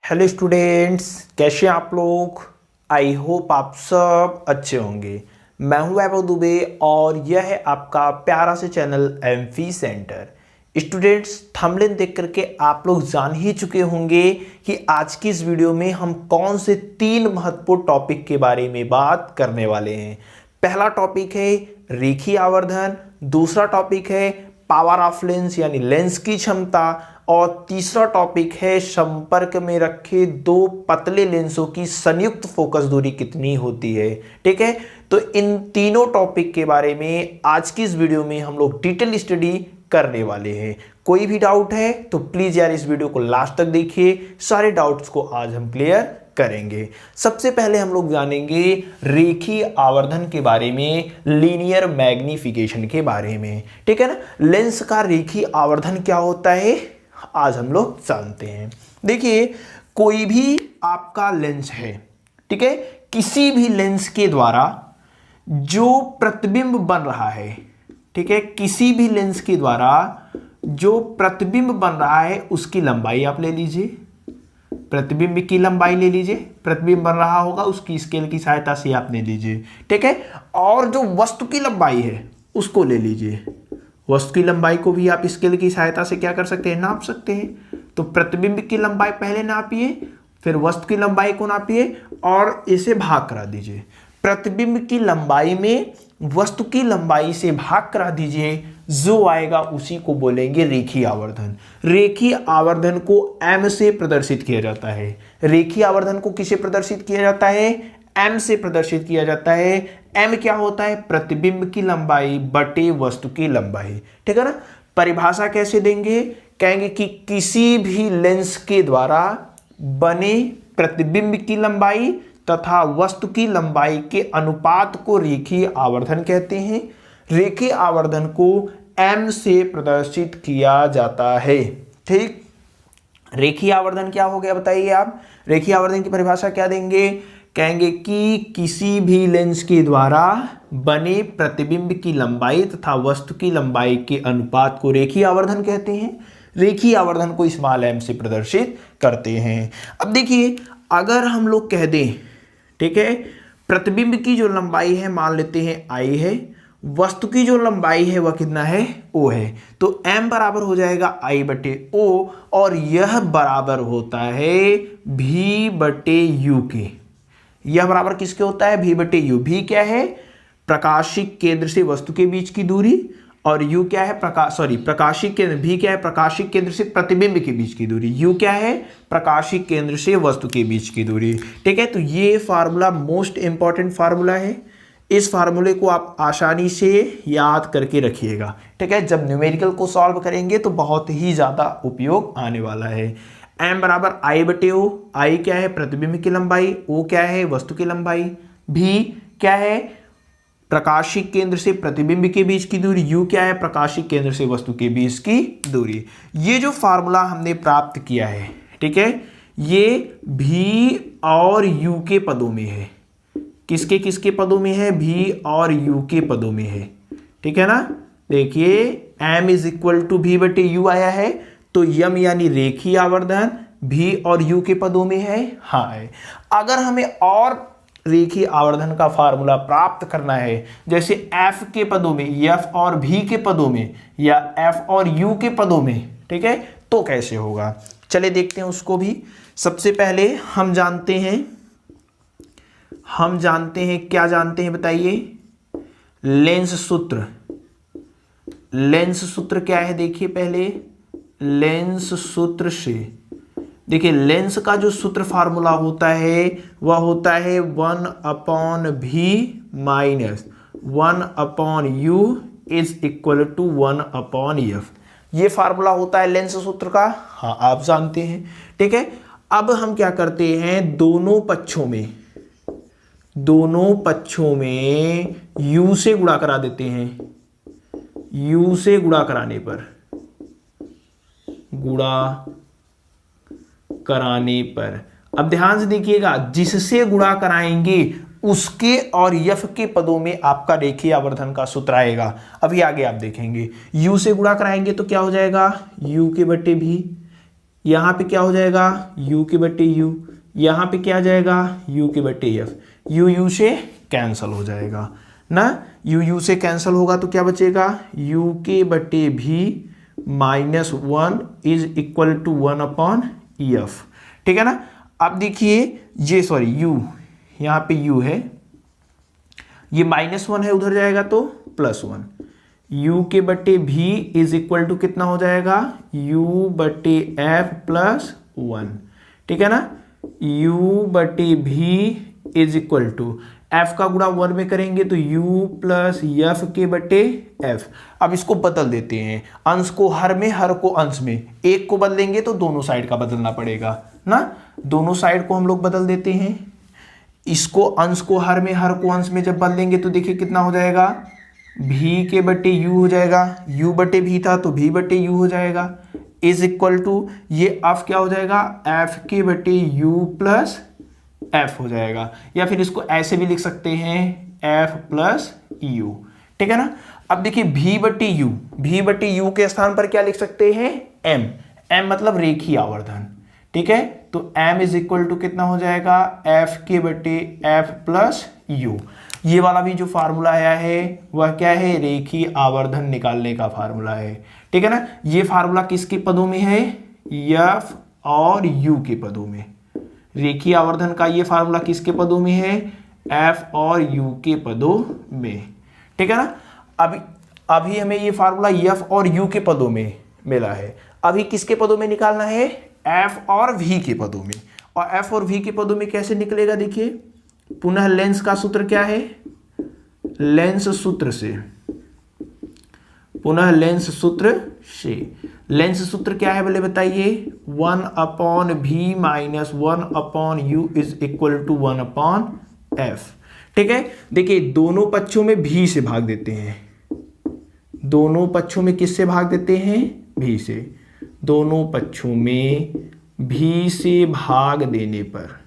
Hello students, कैसे हैं आप लोग। आई होप आप सब अच्छे होंगे। मैं हूं वैभव दुबे और यह है आपका प्यारा से channel AMFI centre. Students, thumbnail देख करके आप लोग जान ही चुके होंगे कि आज की इस वीडियो में हम कौन से 3 महत्वपूर्ण टॉपिक के बारे में बात करने वाले हैं। पहला टॉपिक है रेखीय आवर्धन, दूसरा टॉपिक है पावर ऑफ लेंस यानी लेंस की क्षमता, और तीसरा टॉपिक है संपर्क में रखे 2 पतले लेंसों की संयुक्त फोकस दूरी कितनी होती है। ठीक है, तो इन तीनों टॉपिक के बारे में आज की इस वीडियो में हम लोग डिटेल स्टडी करने वाले हैं। कोई भी डाउट है तो प्लीज यार इस वीडियो को लास्ट तक देखिए, सारे डाउट्स को आज हम क्लियर करेंगे। सबसे पहले हम लोग जानेंगे रेखीय आवर्धन के बारे में, लीनियर मैग्निफिकेशन के बारे में। ठीक है ना, लेंस का रेखीय आवर्धन क्या होता है आज हम लोग जानते हैं। देखिए, कोई भी आपका लेंस है, ठीक है, किसी भी लेंस के द्वारा जो प्रतिबिंब बन रहा है, ठीक है, किसी भी लेंस के द्वारा जो प्रतिबिंब बन रहा है उसकी लंबाई आप ले लीजिए, प्रतिबिंब की लंबाई ले लीजिए, प्रतिबिंब बन रहा होगा उसकी स्केल की सहायता से आप ले लीजिए। ठीक है, और जो वस्तु की लंबाई है उसको ले लीजिए। वस्तु की लंबाई को भी आप स्केल की सहायता से क्या कर सकते हैं, नाप सकते हैं। तो प्रतिबिंब की लंबाई पहले नापिए, फिर वस्तु की लंबाई को नापिए और इसे भाग करा दीजिए। प्रतिबिंब की लंबाई में वस्तु की लंबाई से भाग करा दीजिए, जो आएगा उसी को बोलेंगे रेखीय आवर्धन। रेखीय आवर्धन को m से प्रदर्शित किया जाता है। रेखीय आवर्धन को किसे प्रदर्शित किया जाता है, m से प्रदर्शित किया जाता है। m क्या होता है, प्रतिबिंब की लंबाई बटे वस्तु की लंबाई। ठीक है ना, परिभाषा कैसे देंगे, कहेंगे कि किसी भी लेंस के द्वारा बने प्रतिबिंब की लंबाई तथा वस्तु की लंबाई के अनुपात को रेखीय आवर्धन कहते हैं। रेखीय आवर्धन को m से प्रदर्शित किया जाता है। ठीक, रेखीय आवर्धन क्या हो गया बताइए आप। रेखीय आवर्धन की परिभाषा क्या देंगे, कहेंगे कि किसी भी लेंस के द्वारा बने प्रतिबिंब की लंबाई तथा वस्तु की लंबाई के अनुपात को रेखीय आवर्धन कहते हैं। रेखीय आवर्धन को स्मॉल m से प्रदर्शित करते हैं। अब देखिए, अगर हम लोग कह दें, ठीक है, प्रतिबिंब की जो लंबाई है मान लेते हैं I है, वस्तु की जो लंबाई है वह कितना है, O है, तो m बराबर हो जाएगा I बटे O और यह बराबर होता है V बटे U के। यह बराबर किसके होता है, V बटे U। V क्या है, प्रकाशिक केंद्र से वस्तु के बीच की दूरी, और U क्या है, प्रकाशिक केंद्र, V क्या है, प्रकाशिक केंद्र से प्रतिबिंब के बीच की दूरी, U क्या है, प्रकाशिक केंद्र से वस्तु के बीच की दूरी। ठीक है, तो ये फार्मूला मोस्ट इंपॉर्टेंट फार्मूला है। इस फार्मूले को आप आसानी से याद करके रखिएगा। ठीक है, जब न्यूमेरिकल को सॉल्व करेंगे तो बहुत ही ज्यादा उपयोग आने वाला है। m बराबर I बटे O। I क्या है, प्रतिबिंब की लंबाई, O क्या है, वस्तु की लंबाई, V क्या है, प्रकाशिक केंद्र से प्रतिबिंब के बीच की दूरी, U क्या है, प्रकाशिक केंद्र से वस्तु के बीच की दूरी। ये जो फार्मूला हमने प्राप्त किया है, ठीक है, ये V और U के पदों में है। किसके किसके पदों में है, V और U के पदों में है। ठीक है ना, देखिए m is equal to V बटे U आया है, तो m यानी रेखीय आवर्धन V और U के पदों में है, हाँ है। अगर हमें और रेखीय आवर्धन का फार्मूला प्राप्त करना है, जैसे F के पदों में, F और V के पदों में, या F और U के पदों में, ठीक है, तो कैसे होगा, चले देखते हैं उसको भी। सबसे पहले हम जानते हैं क्या जानते हैं बताइए, लेंस सूत्र। लेंस सूत्र क्या है, देखिए पहले लेंस सूत्र से, देखिए लेंस का जो सूत्र फार्मूला होता है वह होता है 1/v minus 1/u is equal to 1/f। ये फार्मूला होता है लेंस सूत्र का, हाँ आप जानते हैं। ठीक है, अब हम क्या करते हैं, दोनों पक्षों में u से गुणा करा देते हैं। u से गुणा कराने पर अब ध्यान से देखिएगा, जिससे गुणा कराएंगे उसके और यफ के पदों में आपका रेखीय आवर्धन का सूत्र आएगा। अभी आगे आप देखेंगे, u से गुणा कराएंगे तो क्या हो जाएगा, u के बटे भी, यहाँ पे क्या हो जाएगा u के बटे u, यहाँ पे क्या आ जाएगा u के बटे f, u से कैंसल हो जाएगा ना, u से कैंसल होगा तो क्या बचेगा u के बटे v minus 1 is equal to 1/f। ठीक है ना। अब देखिए ये सॉरी u, यहाँ पे u है, ये -1 है, उधर जाएगा तो +1, u के बटे v इज इक्वल टू कितना हो जाएगा u बटे f प्लस 1। ठीक है ना। u बटे v is equal to f का गुणा 1 में करेंगे तो u प्लस f के बटे f। अब इसको बदल देते हैं, अंश को हर में, हर को अंश में, एक को बदलेंगे तो दोनों साइड का बदलना पड़ेगा ना, दोनों साइड को हम लोग बदल देते हैं। इसको अंश को हर में, हर को अंश में जब बदलेंगे तो देखिए कितना हो जाएगा v के बटे u हो जाएगा, u बटे v था तो v बटे u हो जाएगा, इज इक्वल टू ये f क्या हो जाएगा f के बटे u प्लस f हो जाएगा, या फिर इसको ऐसे भी लिख सकते हैं f प्लस u। ठीक है ना। अब देखिए v बटे u, v बटे u के स्थान पर क्या लिख सकते हैं m, m मतलब रेखीय आवर्धन। ठीक है, तो m इज इक्वल टू कितना हो जाएगा f के बटे f प्लस u। ये वाला भी जो फार्मूला आया है वह क्या है रेखीय आवर्धन निकालने का फार्मूला है। ठीक है ना। ये फार्मूला किसके पदों में है f और u के पदों में, रेखीय आवर्धन का ये फार्मूला किसके पदों में है f और u के पदों में। ठीक है ना। अभी हमें ये फार्मूला f और u के पदों में मिला है, अभी किसके पदों में निकालना है f और v के पदों में। और f और v के पदों में कैसे निकलेगा देखिए, पुनः लेंस का सूत्र क्या है, लेंस सूत्र से, पुनः लेंस सूत्र से, लेंस सूत्र क्या है बोले बताइए 1/v minus 1/u is equal to 1/f। ठीक है। देखिए दोनों पक्षों में v से भाग देते हैं, दोनों पक्षों में किससे भाग देते हैं v से, दोनों पक्षों में v से भाग देने पर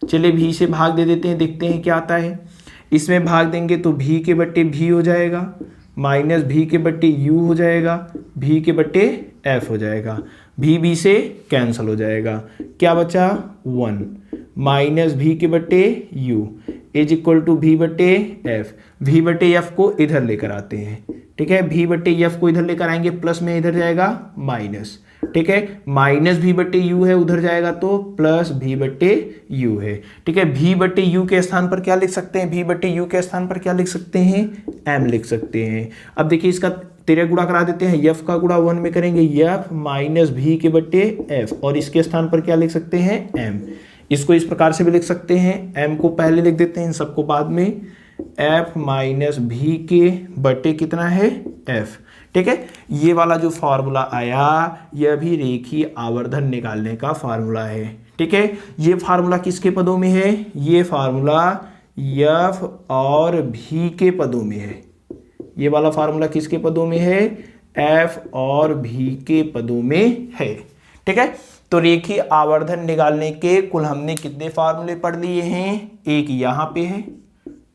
चलिए v से भाग दे देते हैं, देखते हैं क्या आता है। इसमें भाग देंगे तो v के बट्टे v हो जाएगा, माइनस v के बट्टे u हो जाएगा, v के बट्टे f हो जाएगा, v से कैंसल हो जाएगा, क्या बचा 1 माइनस v के बट्टे u is equal to v बट्टे f। v बट्टे f को इधर लेकर आते हैं। ठीक है, v बट्टे f को इधर लेकर आएंगे, प्लस में इधर जाएगा माइनस। ठीक है, माइनस v बट्टे u है, उधर जाएगा तो प्लस v बट्टे u है। ठीक है, v बट्टे u के स्थान पर क्या लिख सकते हैं, v बट्टे u के स्थान पर क्या लिख सकते हैं m लिख सकते हैं। अब देखिए इसका तिर्यक गुणा करा देते हैं, f का गुणा 1 में करेंगे f माइनस v के बट्टे f, और इसके स्थान पर क्या लिख सकते हैं m। इसको इस प्रकार से भी लिख सकते हैं, m को पहले लिख देते हैं, इन सबको बाद में, f माइनस v के बट्टे कितना है f। ठीक है, ये वाला जो फार्मूला आया यह भी रेखीय आवर्धन निकालने का फार्मूला है। ठीक है, ये फार्मूला किसके पदों में है, ये फार्मूला f और v के पदों में है, ये वाला फार्मूला किसके पदों में है f और v के पदों में है। ठीक है, तो रेखीय आवर्धन निकालने के कुल हमने कितने फार्मूले पढ़ लिए हैं, एक यहाँ पे है,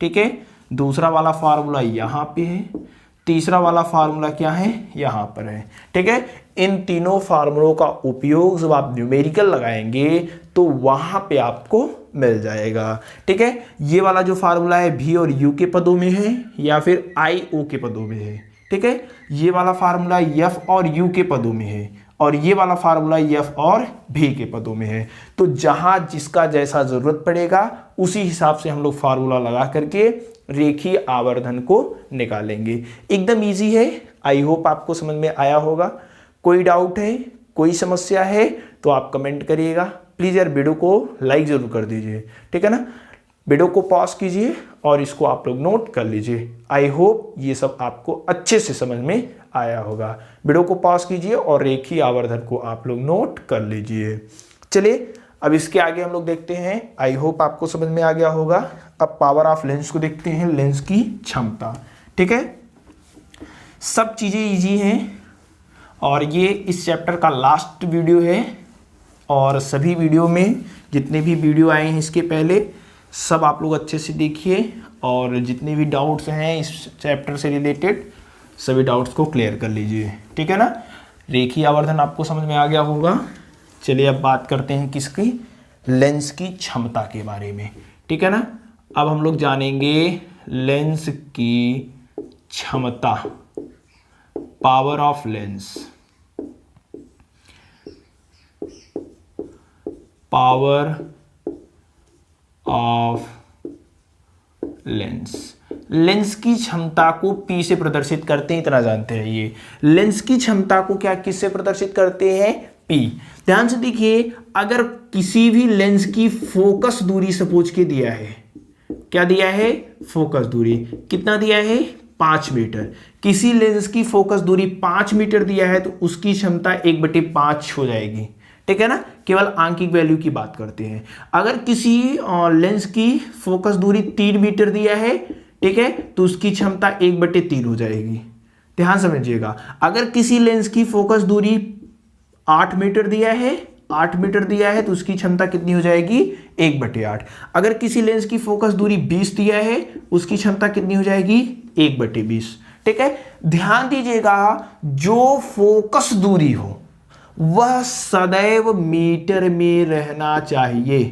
ठीक है, दूसरा वाला फार्मूला यहाँ पे है, तीसरा वाला फार्मूला क्या है यहाँ पर है। ठीक है, इन तीनों फार्मूलों का उपयोग जब आप न्यूमेरिकल लगाएंगे तो वहां पे आपको मिल जाएगा। ठीक है, ये वाला जो फार्मूला है v और u के पदों में है या फिर i o के पदों में है। ठीक है, ये वाला फार्मूला f और u के पदों में है और ये वाला फार्मूला f और v के पदों में है। तो जहां जिसका जैसा जरूरत पड़ेगा उसी हिसाब से हम लोग फार्मूला लगा करके रेखीय आवर्धन को निकालेंगे। एकदम इजी है, आई होप आपको समझ में आया होगा। कोई डाउट है, कोई समस्या है तो आप कमेंट करिएगा। प्लीज़ यार वीडियो को लाइक ज़रूर कर दीजिए। ठीक है ना, वीडियो को पॉज कीजिए और इसको आप लोग नोट कर लीजिए। आई होप ये सब आपको अच्छे से समझ में आया होगा। वीडियो को पॉज कीजिए और रेखीय आवर्धन को आप लोग नोट कर लीजिए। चलिए अब इसके आगे हम लोग देखते हैं, आई होप आपको समझ में आ गया होगा। अब पावर ऑफ लेंस को देखते हैं, लेंस की क्षमता। ठीक है, सब चीज़ें इजी हैं और ये इस चैप्टर का लास्ट वीडियो है और सभी वीडियो में जितने भी वीडियो आए हैं इसके पहले सब आप लोग अच्छे से देखिए और जितने भी डाउट्स हैं इस चैप्टर से रिलेटेड सभी डाउट्स को क्लियर कर लीजिए। ठीक है ना, रेखीय आवर्धन आपको समझ में आ गया होगा। चलिए अब बात करते हैं किसकी, लेंस की क्षमता के बारे में, ठीक है ना। अब हम लोग जानेंगे लेंस की क्षमता, power of lens, power of lens. Lens की क्षमता को P से प्रदर्शित करते हैं, इतना जानते हैं। ये लेंस की क्षमता को क्या किससे प्रदर्शित करते हैं, P। ध्यान से देखिए, अगर किसी भी लेंस की फोकस दूरी सपोज के दिया है, क्या दिया है, फोकस दूरी कितना दिया है, 5 मीटर। किसी लेंस की फोकस दूरी 5 मीटर दिया है तो उसकी क्षमता 1/5 हो जाएगी, ठीक है ना। केवल आंकिक वैल्यू की बात करते हैं। अगर किसी लेंस की फोकस दूरी 3 मीटर दिया है, ठीक है, तो उसकी क्षमता 1/3 हो जाएगी। ध्यान समझिएगा। अगर किसी लेंस की फोकस दूरी 8 मीटर दिया है, 8 मीटर दिया है तो उसकी क्षमता कितनी हो जाएगी, 1/8। अगर किसी लेंस की फोकस दूरी 20 दिया है, उसकी क्षमता कितनी हो जाएगी, 1/20, ठीक है। ध्यान दीजिएगा, जो फोकस दूरी हो वह सदैव मीटर में रहना चाहिए।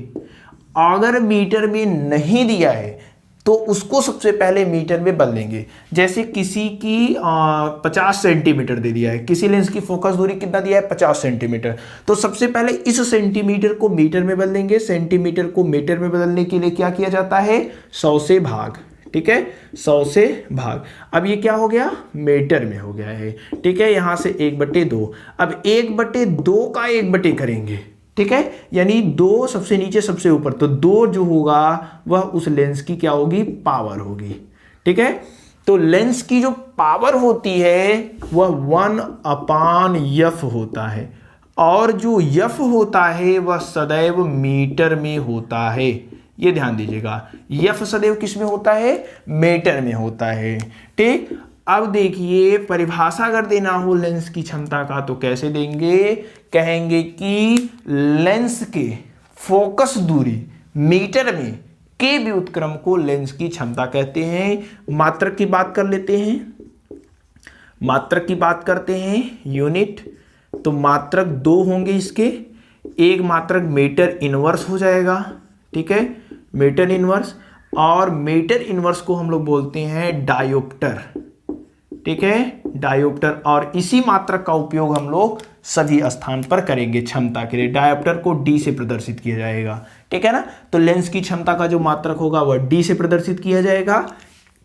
अगर मीटर में नहीं दिया है तो उसको सबसे पहले मीटर में बदलेंगे। जैसे किसी की 50 सेंटीमीटर दे दिया है, किसी लेंस की फोकस दूरी कितना दिया है, 50 सेंटीमीटर, तो सबसे पहले इस सेंटीमीटर को मीटर में बदलेंगे। सेंटीमीटर को मीटर में बदलने के लिए क्या किया जाता है, 100 से भाग, ठीक है, 100 से भाग। अब ये क्या हो गया, मीटर में हो गया है, ठीक है। यहां से 1/2, अब 1/2 का 1/2 करेंगे, ठीक है, यानी 2 सबसे नीचे सबसे ऊपर, तो 2 जो होगा वह उस लेंस की क्या होगी, पावर होगी, ठीक है। तो लेंस की जो पावर होती है वह 1/f होता है, और जो f होता है वह सदैव मीटर में होता है। ये ध्यान दीजिएगा, f सदैव किस में होता है, मीटर में होता है, ठीक। अब देखिए, परिभाषा अगर देना हो लेंस की क्षमता का तो कैसे देंगे, कहेंगे कि लेंस के फोकस दूरी मीटर में के व्युत्क्रम को लेंस की क्षमता कहते हैं। मात्रक की बात कर लेते हैं, मात्रक की बात करते हैं, यूनिट, तो मात्रक 2 होंगे इसके। एक मात्रक मीटर इनवर्स हो जाएगा, ठीक है, मीटर इनवर्स, और मीटर इनवर्स को हम लोग बोलते हैं डायोप्टर, ठीक है, डायोप्टर। और इसी मात्रक का उपयोग हम लोग सभी स्थान पर करेंगे क्षमता के लिए। डायोप्टर को D से प्रदर्शित किया जाएगा, ठीक है ना। तो लेंस की क्षमता का जो मात्रक होगा वह D से प्रदर्शित किया जाएगा।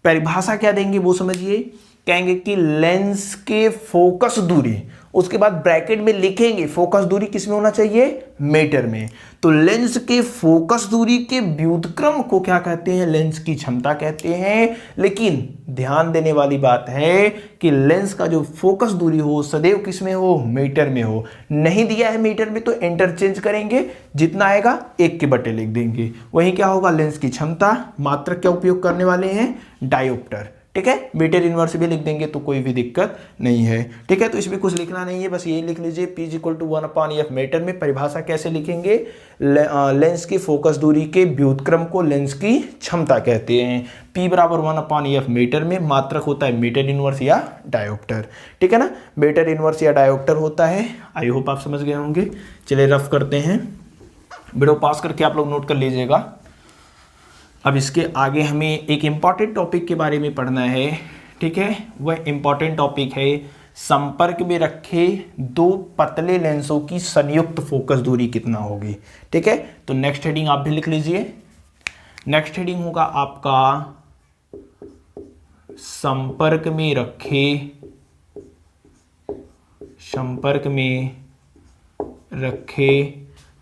परिभाषा क्या देंगे वो समझिए, कहेंगे कि लेंस के फोकस दूरी, उसके बाद ब्रैकेट में लिखेंगे फोकस दूरी किस में होना चाहिए, मीटर में। तो लेंस के फोकस दूरी के व्युत्क्रम को क्या कहते हैं, लेंस की क्षमता कहते हैं। लेकिन ध्यान देने वाली बात है कि लेंस का जो फोकस दूरी हो सदैव किस में हो, मीटर में हो। नहीं दिया है मीटर में तो इंटरचेंज करेंगे, जितना आएगा 1/2 लिख देंगे। वही क्या होगा, लेंस की क्षमता। मात्रक क्या उपयोग करने वाले हैं, डायोप्टर, ठीक है। मीटर इनवर्स भी लिख देंगे तो कोई भी दिक्कत नहीं है, ठीक है। तो इसमें कुछ लिखना नहीं है, बस यही लिख लीजिए, P = 1/f मीटर में। परिभाषा कैसे लिखेंगे, लेंस की फोकस दूरी के व्युत्क्रम को लेंस की क्षमता कहते हैं। P = 1/f मीटर में, मात्रक होता है मीटर इनवर्स या डायोप्टर, ठीक है ना। मीटर इनवर्स या डायोप्टर होता है। आई होप आप समझ गए होंगे। चलिए रफ करते हैं, वीडियो पास करके आप लोग नोट कर लीजिएगा। अब इसके आगे हमें एक इम्पॉर्टेंट टॉपिक के बारे में पढ़ना है, ठीक है। वह इम्पॉर्टेंट टॉपिक है संपर्क में रखे 2 पतले लेंसों की संयुक्त फोकस दूरी कितना होगी, ठीक है। तो नेक्स्ट हेडिंग आप भी लिख लीजिए। नेक्स्ट हेडिंग होगा आपका संपर्क में रखे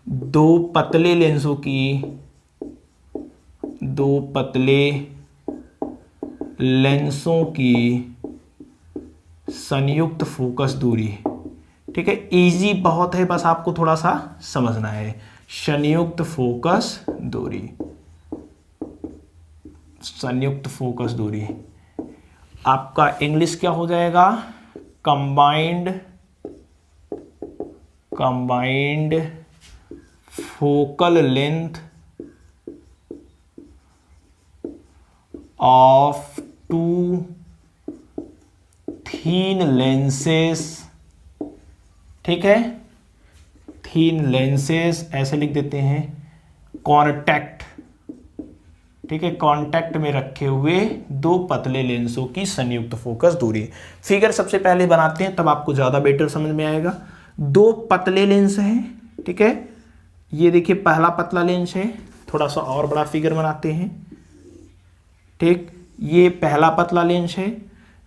2 पतले लेंसों की, 2 पतले लेंसों की संयुक्त फोकस दूरी, ठीक है। इजी बहुत है, बस आपको थोड़ा सा समझना है। संयुक्त फोकस दूरी, संयुक्त फोकस दूरी आपका इंग्लिश क्या हो जाएगा, combined focal length of 2 thin lenses ठीक है, थीन लेंसेज ऐसे लिख देते हैं, कॉन्टैक्ट, ठीक है, कांटेक्ट में रखे हुए दो पतले लेंसों की संयुक्त फोकस दूरी। फिगर सबसे पहले बनाते हैं, तब आपको ज्यादा बेटर समझ में आएगा। दो पतले लेंस हैं, ठीक है, ये देखिए पहला पतला लेंस है, थोड़ा सा और बड़ा फिगर बनाते हैं, ठीक, ये पहला पतला लेंस है,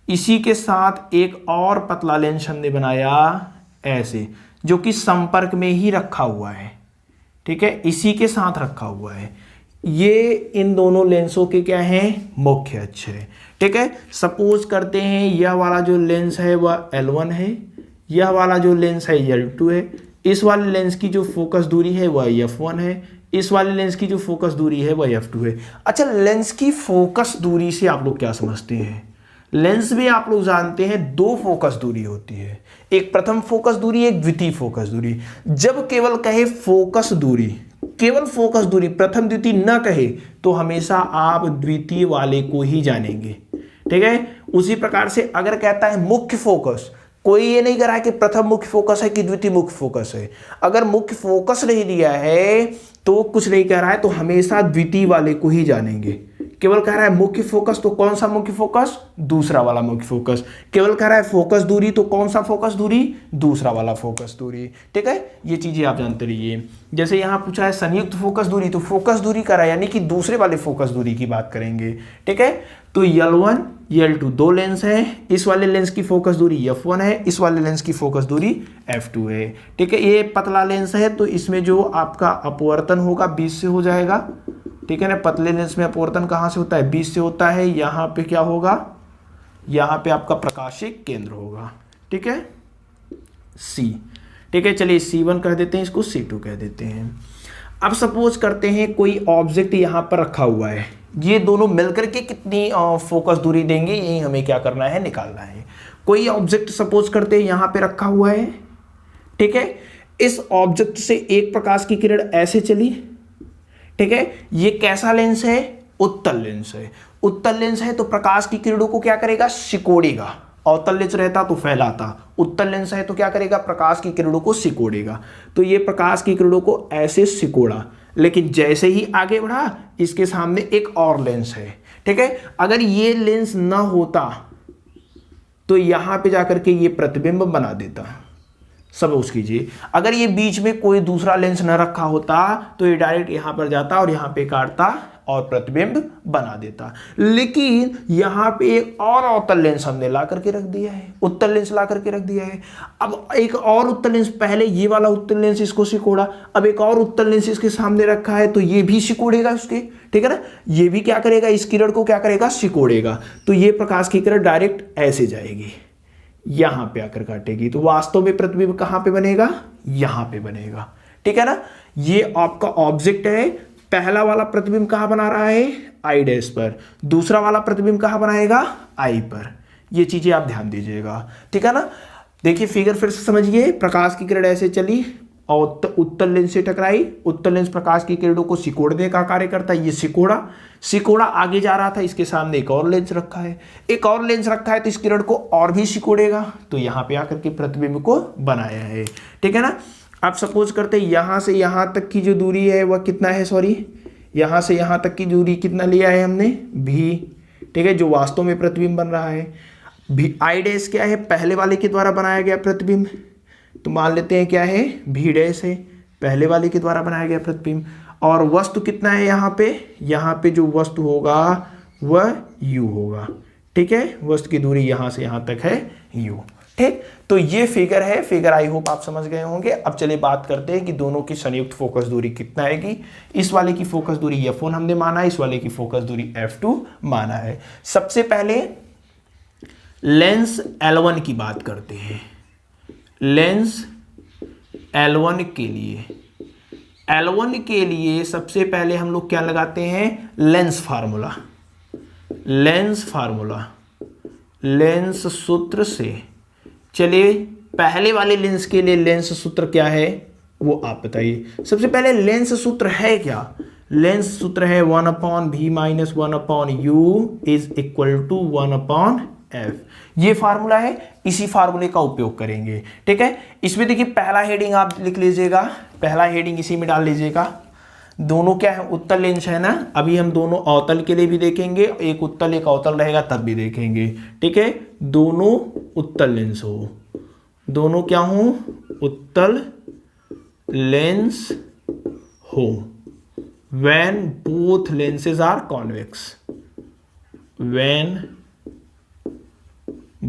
इसी के साथ एक और पतला लेंस हमने बनाया ऐसे, जो कि संपर्क में ही रखा हुआ है, ठीक है, इसी के साथ रखा हुआ है। ये इन दोनों लेंसों के क्या हैं, मुख्य अक्ष है, ठीक है। सपोज करते हैं यह वाला जो लेंस है वह L1 है, यह वाला जो लेंस है L2 है, इस वाले लेंस की जो फोकस दूरी है वह F1 है, इस वाले लेंस की जो फोकस दूरी है वह F2 है। अच्छा, लेंस की फोकस दूरी से आप लोग क्या समझते हैं? लेंस में आप लोग जानते हैं दो फोकस दूरी होती है, एक प्रथम फोकस दूरी, एक द्वितीय फोकस दूरी। जब केवल कहे फोकस दूरी, केवल फोकस दूरी, प्रथम द्वितीय न कहे, तो हमेशा आप द्वितीय वाले को ही जानेंगे, ठीक है। उसी प्रकार से अगर कहता है मुख्य फोकस, कोई ये नहीं कह रहा है कि प्रथम मुख्य फोकस है कि द्वितीय मुख्य फोकस है। अगर मुख्य फोकस नहीं दिया है तो कुछ नहीं कह रहा है, तो हमेशा द्वितीय वाले को ही जानेंगे। केवल कह रहा है मुख्य फोकस, तो कौन सा मुख्य फोकस? दूसरा वाला मुख्य फोकस। केवल कह रहा है फोकस दूरी, तो कौन सा फोकस दूरी? दूसरा वाला फोकस दूरी, ठीक है। ये चीजें आप जानते रहिए। जैसे यहां पूछा है संयुक्त फोकस दूरी, तो फोकस दूरी कह रहा है यानी कि दूसरे वाले फोकस दूरी की बात करेंगे, ठीक है। तो L1 L2 दो लेंस है, इस वाले लेंस की फोकस दूरी F1 है, इस वाले लेंस की फोकस दूरी F2 है, ठीक है। ये पतला लेंस है तो इसमें जो आपका अपवर्तन होगा 20 से हो जाएगा, ठीक है ना। पतले लेंस में अपवर्तन कहां से होता है? 20 से होता है। यहां पे क्या होगा? यहां पे आपका प्रकाशिक केंद्र होगा, ठीक है, C, ठीक है। चलिए C1 कह देते हैं, इसको C2 कह देते हैं। अब सपोज करते हैं कोई ऑब्जेक्ट यहां पर रखा हुआ है, ये दोनों मिलकर के कितनी फोकस दूरी देंगे, यही हमें क्या करना है, निकालना है। कोई ऑब्जेक्ट सपोज करते हैं यहां पे रखा हुआ है, ठीक है। इस ऑब्जेक्ट से एक प्रकाश की किरण ऐसे चली, ठीक है। ये कैसा लेंस है? उत्तल लेंस है। उत्तल लेंस है तो प्रकाश की किरणों को क्या करेगा? सिकोड़ेगा। अवतल लेंस रहता तो फैलाता, उत्तल लेंस है तो क्या करेगा? प्रकाश की किरणों को सिकोड़ेगा। तो ये प्रकाश की किरणों को ऐसे सिकोड़ा, लेकिन जैसे ही आगे बढ़ा इसके सामने एक और लेंस है, ठीक है। अगर ये लेंस ना होता तो यहां पे जाकर के ये प्रतिबिंब बना देता। सपोज कीजिए अगर ये बीच में कोई दूसरा लेंस न रखा होता तो ये डायरेक्ट यहां पर जाता और यहां पे काटता और प्रतिबिंब बना देता। लेकिन यहां पे एक और अवतल लेंस हमने ला करके रख दिया है, उत्तल लेंस ला करके रख दिया है। अब एक और उत्तल लेंस, पहले ये वाला उत्तल लेंस इसको सिकोड़ा, अब एक और उत्तल लेंस इसके सामने रखा है तो ये भी सिकोड़ेगा उसके, ठीक है ना। ये भी क्या करेगा? इस किरण को क्या करेगा? सिकोड़ेगा। तो ये प्रकाश की किरण डायरेक्ट ऐसे जाएगी, यहां पे आकर काटेगी। तो वास्तव में प्रतिबिंब कहां पे बनेगा? यहां पे बनेगा, ठीक है ना। ये आपका ऑब्जेक्ट है, पहला वाला प्रतिबिंब कहां बना रहा है? आई डैश पर। दूसरा वाला प्रतिबिंब कहां बनाएगा? आई पर। ये चीजें आप ध्यान दीजिएगा, ठीक है ना। देखिए फिगर फिर से समझिए। प्रकाश की किरण ऐसे चली और उत्तल लेंस से टकराई, उत्तल लेंस प्रकाश की किरणों को सिकोड़ने का कार्य करता है, ये सिकोड़ा आगे जा रहा था, इसके सामने एक और लेंस रखा है, एक और लेंस रखा है तो इस किरण को और भी सिकोड़ेगा, तो यहां पे आकर के प्रतिबिंब को बनाया है, ठीक है ना। आप सपोज करते हैं यहां से यहां तक की जो दूरी है वह कितना है? सॉरी, यहां से यहां तक की दूरी कितना लिया है हमने? भी, ठीक है, जो वास्तव में प्रतिबिंब बन रहा है। भी आई डैश क्या है? पहले वाले के द्वारा बनाया गया प्रतिबिंब, तो मान लेते हैं क्या है? भी डैश है, पहले वाले के द्वारा बनाया गया प्रतिबिंब। और वस्तु कितना है यहाँ पे जो वस्तु होगा वह u होगा, ठीक है। वस्तु की दूरी यहां से यहां तक है u, ठीक। तो ये फिगर है, फिगर आई होप आप समझ गए होंगे। अब चलिए बात करते हैं कि दोनों की संयुक्त फोकस दूरी कितना आएगी। इस वाले की फोकस दूरी F1 हमने माना है, इस वाले की फोकस दूरी F2 माना है। सबसे पहले लेंस L1 की बात करते हैं। लेंस L1 के लिए सबसे पहले हम लोग क्या लगाते हैं? लेंस फार्मूला, लेंस सूत्र से। चलिए पहले वाले लेंस के लिए लेंस सूत्र क्या है वो आप बताइए। सबसे पहले लेंस सूत्र है क्या? लेंस सूत्र है 1/v - 1/u is equal to 1/f F. ये फार्मूला है, इसी फार्मूले का उपयोग करेंगे। ठीक है, इसमें देखिए पहला हेडिंग आप लिख लीजिएगा, पहला हेडिंग इसी में डाल लीजिएगा। दोनों क्या है, उत्तल लेंस है ना, अभी हम दोनों अवतल के लिए भी देखेंगे, एक उत्तल एक अवतल रहेगा तब भी देखेंगे। ठीक है, दोनों उत्तल लेंस हो, दोनों क्या हो, उत्तल लेंस हो, when both lenses are convex, when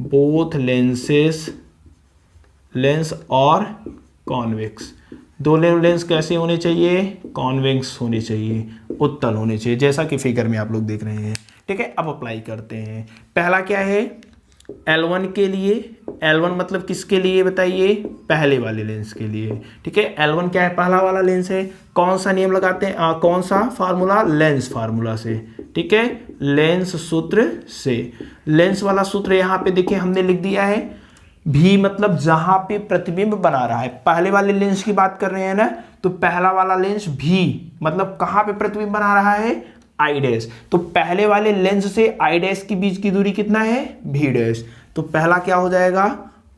both lens और कॉन्वेक्स, दोनों लेंस कैसे होने चाहिए, कॉन्वेक्स होने चाहिए, उत्तल होने चाहिए, जैसा कि फिगर में आप लोग देख रहे हैं। ठीक है, अब अप्लाई करते हैं। पहला क्या है, L1 के लिए, L1 मतलब किसके लिए बताइए, पहले वाले लेंस के लिए। ठीक है, L1 क्या है, पहला वाला लेंस है। कौन सा नियम लगाते हैं, कौन सा फार्मूला, लेंस फार्मूला से। ठीक है, लेंस सूत्र से, लेंस वाला सूत्र यहाँ पे देखिए हमने लिख दिया है। भी मतलब जहां पे प्रतिबिंब बना रहा है, पहले वाले लेंस की बात कर रहे हैं ना, तो पहला वाला लेंस भी मतलब कहां पे प्रतिबिंब बना रहा है, आई डैश। तो पहले वाले लेंस से आई डैश के बीच की दूरी कितना है, भी डैश। तो पहला क्या हो जाएगा,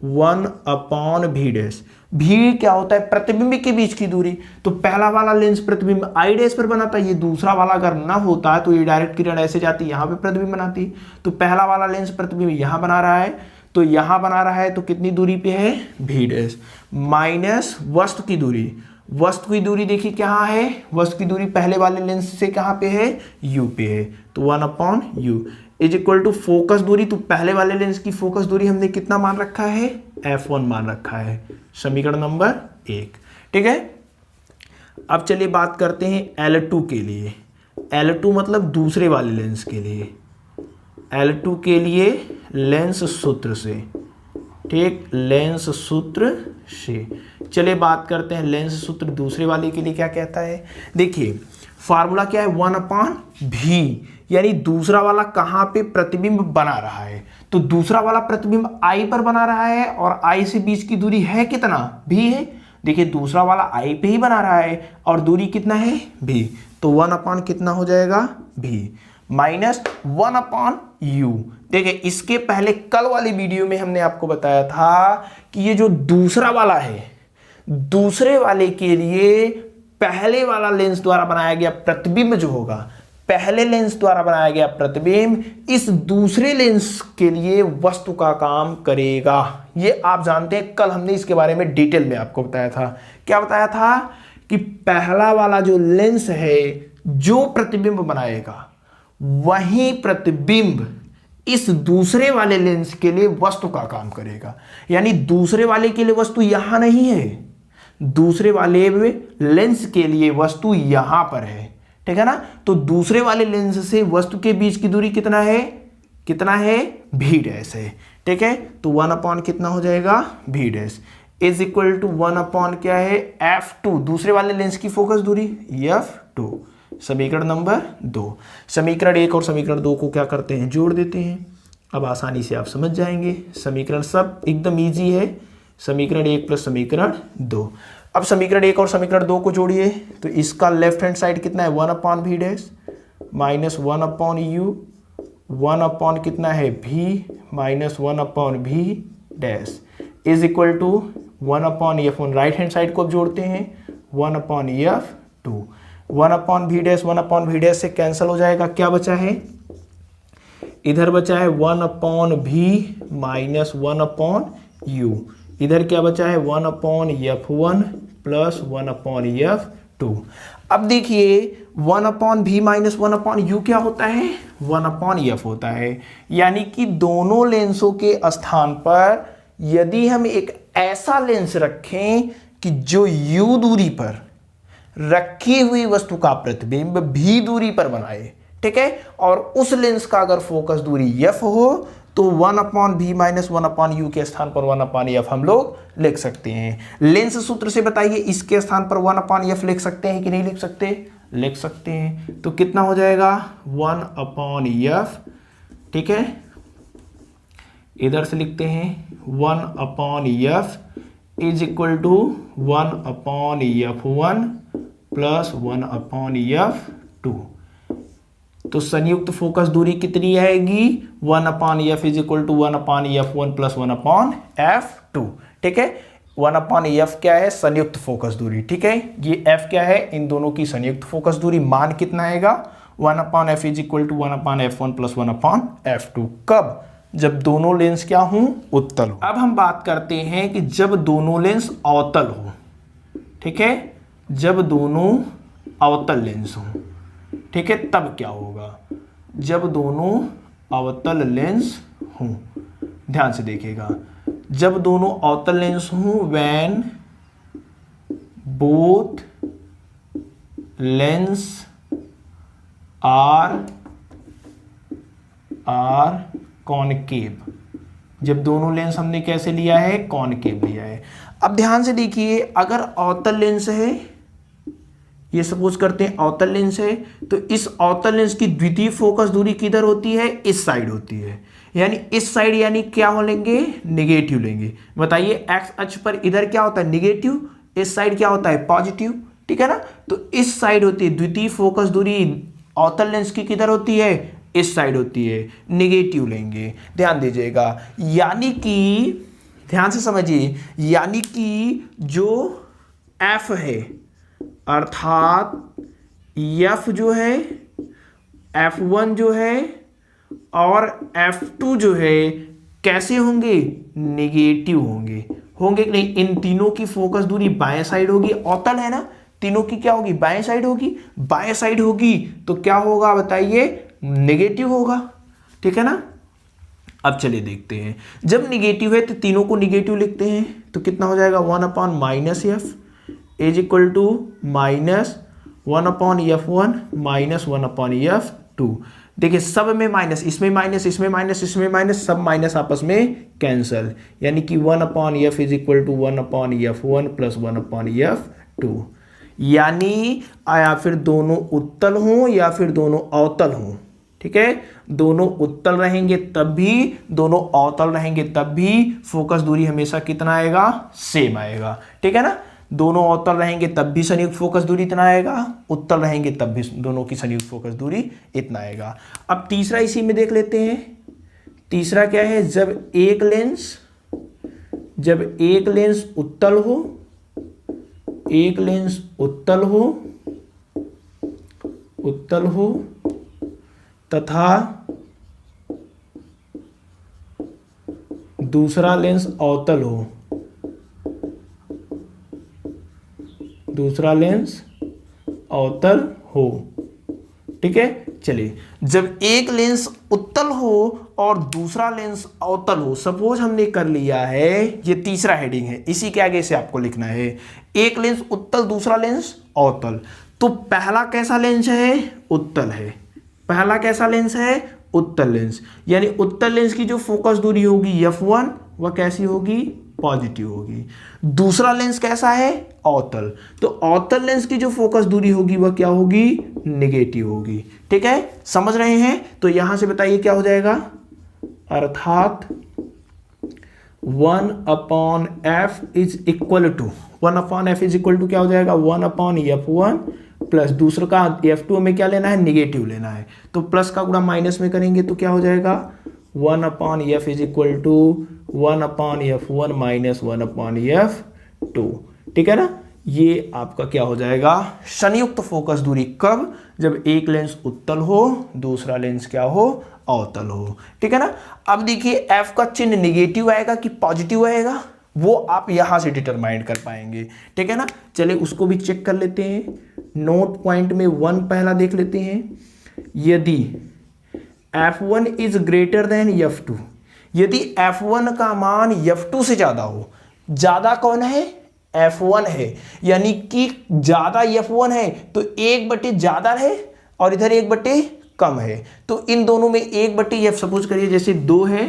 1/v डैश। भी क्या होता है, प्रतिबिंब के बीच की दूरी। तो पहला वाला लेंस प्रतिबिंब आई डैश पर बनाता है, ये दूसरा वाला अगर ना होता है तो ये डायरेक्ट किरण ऐसे जाती, यहां पे प्रतिबिंब बनाती। तो पहला वाला लेंस प्रतिबिंब यहां बना रहा है, तो यहां बना रहा है, तो कितनी दूरी पे है, भी डैश, माइनस वस्तु की दूरी। वस्तु की दूरी देखिए क्या है, वस्तु की दूरी पहले वाले लेंस से कहां पे है, u पे है। तो 1/u is equal to focus दूरी। तो पहले वाले लेंस की फोकस दूरी हमने कितना मान रखा है, f1 मान रखा है, समीकरण नंबर 1। ठीक है, अब चलिए बात करते हैं L2 के लिए। L2 मतलब दूसरे वाले लेंस के लिए, L2 के लिए लेंस सूत्र से। ठीक, लेंस सूत्र से चलिए बात करते हैं, लेंस सूत्र दूसरे वाले के लिए क्या कहता है। देखिए फार्मूला क्या है, 1/v, यानी दूसरा वाला कहां पे प्रतिबिंब बना रहा है, तो दूसरा वाला प्रतिबिंब I पर बना रहा है और I से बीच की दूरी है कितना, v है। देखिए दूसरा वाला I पे ही बना रहा है और दूरी कितना है, v। तो 1/ कितना हो जाएगा, v माइनस 1/u। देखिए इसके पहले कल वाली वीडियो में हमने आपको बताया था कि ये जो दूसरा वाला है, दूसरे वाले के लिए पहले वाला लेंस द्वारा बनाया गया प्रतिबिंब जो होगा, पहले लेंस द्वारा बनाया गया प्रतिबिंब इस दूसरे लेंस के लिए वस्तु का काम करेगा। ये आप जानते हैं, कल हमने इसके बारे में डिटेल में आपको बताया था। क्या बताया था कि पहला वाला जो लेंस है जो प्रतिबिंब बनाएगा, वही प्रतिबिंब इस दूसरे वाले लेंस के लिए वस्तु का काम करेगा। यानी दूसरे वाले के लिए वस्तु यहां नहीं है, दूसरे वाले लेंस के लिए वस्तु यहां पर है। ठीक है ना, तो दूसरे वाले लेंस से वस्तु के बीच की दूरी कितना है, कितना है, भी डैश है। ठीक है, तो 1/ कितना हो जाएगा, भी डैश इज इक्वल टू 1/ क्या है, f2, दूसरे वाले लेंस की फोकस दूरी f2, समीकरण नंबर 2। समीकरण 1 और समीकरण 2 को क्या करते हैं, जोड़ देते हैं। अब आसानी से आप समझ जाएंगे, समीकरण सब एकदम इजी है, समीकरण 1 प्लस समीकरण 2। अब समीकरण 1 और समीकरण 2 को जोड़िए, तो इसका लेफ्ट हैंड साइड कितना है, 1/v डैश माइनस 1/u, 1/ कितना है, v minus 1/v dash is equal to 1/f1। Right hand side को अब जोड़ते हैं, 1/f2, 1/v dash 1/v dash से कैंसिल हो जाएगा। क्या बचा है, इधर बचा है 1/v माइनस 1/u, इधर क्या बचा है 1/f1 प्लस 1/f2। अब देखिए 1/v माइनस 1/u क्या होता है, 1/f होता है। यानी कि दोनों लेंसों के स्थान पर यदि हम एक ऐसा लेंस रखें कि जो u दूरी पर रखी हुई वस्तु का प्रतिबिंब v दूरी पर बनाए, ठीक है, और उस लेंस का अगर फोकस दूरी f हो तो 1/v माइनस 1/u के स्थान पर 1/f हम लोग लिख सकते हैं। लेंस सूत्र से बताइए इसके स्थान पर 1/f लिख सकते हैं कि नहीं लिख सकते, लिख सकते हैं। तो कितना हो जाएगा 1/f, ठीक है, इधर से लिखते हैं 1/f is equal to 1/f1 plus 1/f2। तो संयुक्त फोकस दूरी कितनी आएगी 1/f is equal to 1/f1 plus 1/f2। ठीक है, 1/f क्या है संयुक्त फोकस दूरी। ठीक है, ये f क्या है इन दोनों की संयुक्त फोकस दूरी। मान कितना आएगा 1/f is equal to 1/f1 plus 1/f2। कब? जब दोनों लेंस क्या हो उत्तल हो। अब हम बात करते हैं कि जब दोनों लेंस अवतल हो। ठीक है, जब दोनों अवतल लेंस हो, ठीक है, तब क्या होगा? जब दोनों अवतल लेंस हों, ध्यान से देखिएगा, जब दोनों अवतल लेंस हों, when both lens are concave. जब दोनों लेंस हमने कैसे लिया है कॉनकेव लिया है। अब ध्यान से देखिए, अगर अवतल लेंस है, ये सपोज करते हैं अवतल लेंस है, तो इस अवतल लेंस की द्वितीय फोकस दूरी किधर होती है? इस साइड होती है, यानी इस साइड, यानी क्या हो लेंगे निगेटिव लेंगे। बताइए एक्स अक्ष पर इधर क्या होता है निगेटिव, इस साइड क्या होता है पॉजिटिव। ठीक है ना, तो इस साइड होती है द्वितीय फोकस दूरी अवतल लेंस की किधर होती है? इस साइड होती है, निगेटिव लेंगे। ध्यान दीजिएगा, यानी कि ध्यान से समझिए, यानी कि जो f है अर्थात f जो है f1 जो है और f2 जो है कैसे होंगे? निगेटिव होंगे। होंगे कि नहीं? इन तीनों की फोकस दूरी बाएं साइड होगी, अवतल है ना, तीनों की क्या होगी? बाएं साइड होगी। बाएं साइड होगी तो क्या होगा बताइए? नेगेटिव होगा। ठीक है ना। अब चलिए देखते हैं, जब निगेटिव है तो तीनों को निगेटिव लिखते हैं, तो कितना हो जाएगा 1/-f is equal to -1/f1 minus 1/f2। देखिए सब में माइनस, इसमें माइनस, इसमें माइनस, इसमें माइनस, सब माइनस आपस में कैंसल, यानी कि 1/f is equal to 1/f1 plus 1/f2। यानी या फिर दोनों उत्तल हों या फिर दोनों अवतल हों। ठीक है, दोनों उत्तल रहेंगे तब भी, दोनों अवतल रहेंगे तब भी फोकस दूरी हमेशा कितना आएगा? सेम आएगा। ठीक है ना, दोनों अवतल रहेंगे तब भी संयुक्त फोकस दूरी इतना आएगा, उत्तल रहेंगे तब भी दोनों की संयुक्त फोकस दूरी इतना आएगा। अब तीसरा इसी में देख लेते हैं। तीसरा क्या है? जब एक लेंस उत्तल हो, एक लेंस उत्तल हो तथा दूसरा लेंस अवतल हो, दूसरा लेंस अवतल हो। ठीक है, चलिए, जब एक लेंस उत्तल हो और दूसरा लेंस अवतल हो, सपोज हमने कर लिया है, ये तीसरा हेडिंग है, इसी के आगे से आपको लिखना है, एक लेंस उत्तल दूसरा लेंस अवतल। तो पहला कैसा लेंस है? उत्तल है। पहला कैसा लेंस है? उत्तल लेंस। यानी उत्तल लेंस की जो फोकस दूरी होगी f1 वह कैसी होगी? पॉजिटिव होगी। दूसरा लेंस कैसा है? अवतल। तो अवतल लेंस की जो फोकस दूरी होगी वह क्या होगी? नेगेटिव होगी। ठीक है, समझ रहे हैं? तो यहां से बताइए क्या हो जाएगा? अर्थात 1/f is equal to 1/f is equal to क्या हो जाएगा? 1/f1 प्लस दूसरा का f2 में क्या लेना है? नेगेटिव लेना है, तो प्लस का गुणा माइनस में करेंगे तो क्या हो जाएगा? 1/f is equal to 1/f1 minus 1/f2। ठीक है ना, ये आपका क्या हो जाएगा? संयुक्त फोकस दूरी। कब? जब एक लेंस उत्तल हो, दूसरा लेंस क्या हो? अवतल हो। ठीक है ना। अब देखिए f का चिन्ह निगेटिव आएगा कि पॉजिटिव आएगा, वो आप यहां से डिटरमाइन कर पाएंगे। ठीक है ना, चलिए उसको भी चेक कर लेते हैं। नोट पॉइंट में 1 पहला देख लेते हैं। यदि f1 is greater than f2, यदि f1 का मान f2 से ज्यादा हो, ज्यादा कौन है? f1 है, यानी कि ज्यादा f1 है तो 1/, ज्यादा है और इधर 1/, कम है, तो इन दोनों में 1/, सपोज करिए जैसे 2 है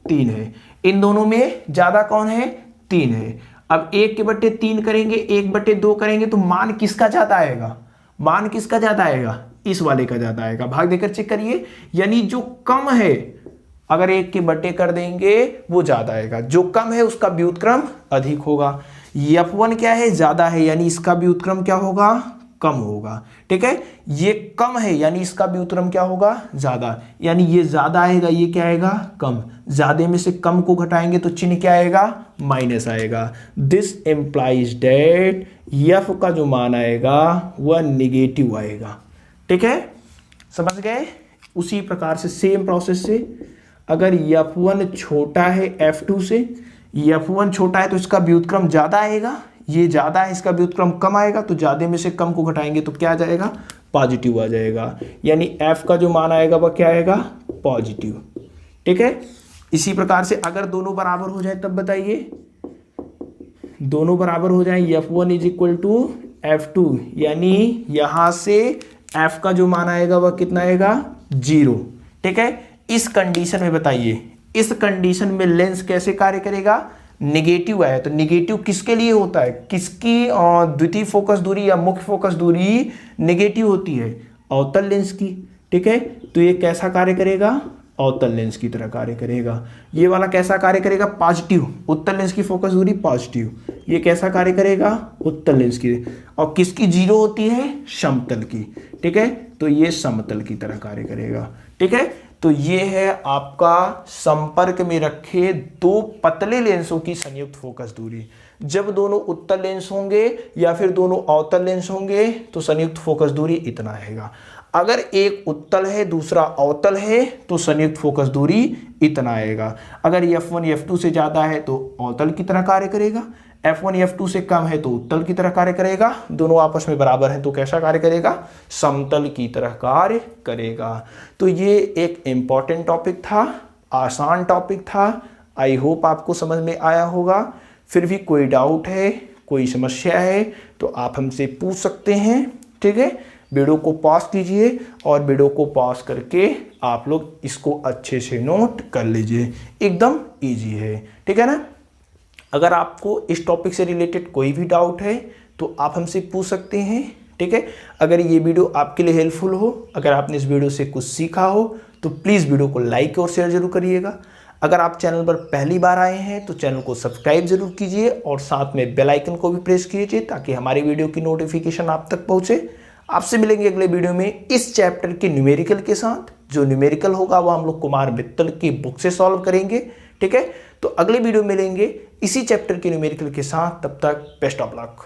3 है, इन दोनों में ज्यादा कौन है? 3 है। अब 1/3 करेंगे, 1/2 करेंगे, तो मान किसका ज्यादा आएगा? मान किसका ज्यादा आएगा? इस वाले का ज्यादा आएगा। भाग देकर चेक करिए, यानी जो कम है अगर 1/, कर देंगे वो ज्यादा आएगा, जो कम है उसका व्युत्क्रम अधिक होगा। f1 क्या है? ज्यादा है, यानी इसका व्युत्क्रम क्या होगा? कम होगा। ठीक है, ये कम है यानी इसका व्युत्क्रम क्या होगा, ज्यादा, यानी ये ज्यादा आएगा, ये क्या आएगा, कम। ज्यादा में से कम को घटाएंगे तो चिन्ह क्या आएगा, माइनस आएगा। दिस एम्प्लाइज डेट एफ का जो मान आएगा वह निगेटिव आएगा। ठीक है, समझ गए। उसी प्रकार से सेम प्रोसेस से अगर F1 छोटा है F2 से, F1 छोटा है तो इसका व्युत्क्रम ज्यादा आएगा, ये ज्यादा है इसका व्युत्क्रम कम आएगा, तो ज्यादा में से कम को घटाएंगे तो क्या आ जाएगा, पॉजिटिव आ जाएगा, यानी F का जो मान आएगा वह क्या आएगा, पॉजिटिव। ठीक है, इसी प्रकार से अगर दोनों बराबर हो जाए तब बताइए, दोनों बराबर हो जाए F1 is equal to F2, यानी यहां से F का जो मान आएगा वह कितना आएगा, 0। ठीक है, इस कंडीशन में बताइए, इस कंडीशन में लेंस कैसे कार्य करेगा, नेगेटिव है, तो नेगेटिव किसके लिए होता है, किसकी द्वितीय फोकस दूरी या मुख्य फोकस दूरी नेगेटिव होती है, अवतल लेंस की। ठीक है, तो ये कैसा कार्य करेगा, अवतल लेंस की तरह कार्य करेगा। ये वाला कैसा कार्य करेगा, पॉजिटिव, उत्तल लेंस की फोकस दूरी पॉजिटिव। ये कैसा कार्य करेगा, उत्तल लेंस की, और किसकी 0 होती है, समतल की। ठीक है, तो ये समतल की तरह कार्य करेगा। ठीक है, तो ये है आपका संपर्क में रखे दो पतले लेंसों की संयुक्त फोकस दूरी। जब दोनों उत्तल लेंस होंगे या फिर दोनों अवतल लेंस होंगे तो संयुक्त फोकस दूरी इतना रहेगा। अगर एक उत्तल है दूसरा अवतल है तो संयुक्त फोकस दूरी इतना आएगा। अगर F1 F2 से ज्यादा है तो अवतल की तरह कार्य करेगा, F1 F2 से कम है तो उत्तल की तरह कार्य करेगा, दोनों आपस में बराबर हैं तो कैसा कार्य करेगा, समतल की तरह कार्य करेगा। तो ये एक इम्पॉर्टेंट टॉपिक था, आसान टॉपिक था, आई होप आपको समझ में आया होगा। फिर भी कोई डाउट है, कोई समस्या है तो आप हमसे पूछ सकते हैं। ठीक है, वीडियो को पॉज कीजिए और वीडियो को पॉज करके आप लोग इसको अच्छे से नोट कर लीजिए, एकदम इजी है। ठीक है ना। अगर आपको इस टॉपिक से रिलेटेड कोई भी डाउट है तो आप हमसे पूछ सकते हैं। ठीक है, अगर ये वीडियो आपके लिए हेल्पफुल हो, अगर आपने इस वीडियो से कुछ सीखा हो तो प्लीज़ वीडियो को लाइक और शेयर जरूर करिएगा। अगर आप चैनल पर पहली बार आए हैं तो चैनल को सब्सक्राइब जरूर कीजिए और साथ में बेल आइकन को भी प्रेस कीजिए ताकि हमारी वीडियो की नोटिफिकेशन आप तक पहुंचे। आपसे मिलेंगे अगले वीडियो में इस चैप्टर के न्यूमेरिकल के साथ। जो न्यूमेरिकल होगा वो हम लोग कुमार मित्तल की बुक से सॉल्व करेंगे। ठीक है, तो अगले वीडियो मिलेंगे इसी चैप्टर के न्यूमेरिकल के साथ। तब तक बेस्ट ऑफ लक।